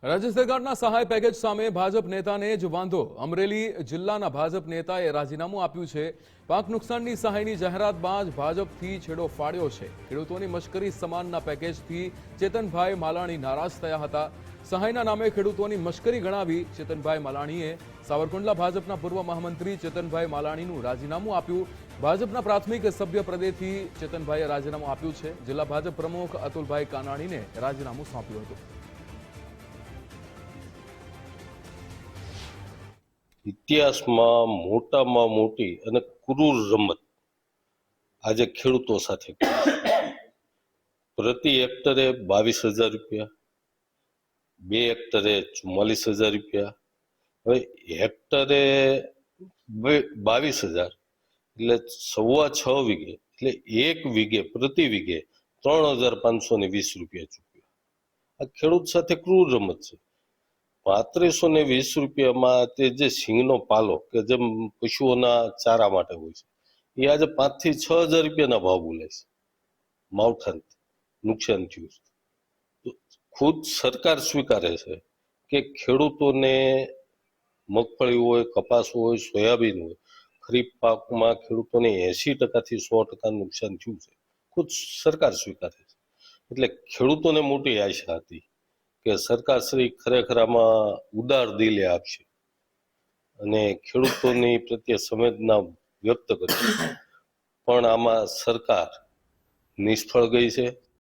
રાજ્ય સરકારના સહાય પેકેજ સામે ભાજપ નેતાને જ વાંધો। અમરેલી જિલ્લાના ભાજપ નેતાએ રાજીનામું આપ્યું છે। પાક નુકસાનની સહાયની જાહેરાત બાદ ભાજપથી છેડો ફાડ્યો છે। ખેડૂતોની મશ્કરી સમાનના પેકેજથી ચેતનભાઈ માલાણી નારાજ થયા હતા। સહાયના નામે ખેડૂતોની મશ્કરી ગણાવી ચેતનભાઈ માલાણીએ સાવરકુંડલા ભાજપના પૂર્વ મહામંત્રી ચેતનભાઈ માલાણીનું રાજીનામું આપ્યું। ભાજપના પ્રાથમિક સભ્ય પદેથી ચેતનભાઈએ રાજીનામું આપ્યું છે। જિલ્લા ભાજપ પ્રમુખ અતુલભાઈ કાનાણીને રાજીનામું સોંપ્યું હતું। ઇતિહાસમાં મોટામાં મોટી અને ક્રૂર રમત આજે ખેડૂતો સાથે પ્રતિ હેક્ટરે 22,000 રૂપિયા, 2 હેક્ટરે 44,000 રૂપિયા। હવે હેક્ટરે 22,000 એટલે 6.25 વીઘે એટલે 1 વીઘે પ્રતિ વીઘે 3,520 રૂપિયા ચૂક્યા। આ ખેડૂત સાથે ક્રૂર રમત છે। 3520 રૂપિયામાં તે જે સિંગનો પાલો કે જેમ પશુઓના ચારા માટે હોય છે એ આજે 5 થી 6,000 રૂપિયાના ભાવ બોલે છે। માવઠાથી નુકસાન થયું છે। ખુદ સરકાર સ્વીકારે છે કે ખેડૂતોને મગફળી હોય, કપાસ હોય, સોયાબીન હોય, ખરીફ પાકમાં ખેડૂતોને 80% થી 100% નુકસાન થયું છે। ખુદ સરકાર સ્વીકારે છે। એટલે ખેડૂતોને મોટી આશા હતી કે સરકાર શ્રી ખરેખર આમાં ઉદાર દિલે આપશે અને ખેડૂતોની પ્રત્યે સંવેદના વ્યક્ત કરશે, પણ આમાં સરકાર નિષ્ફળ ગઈ છે।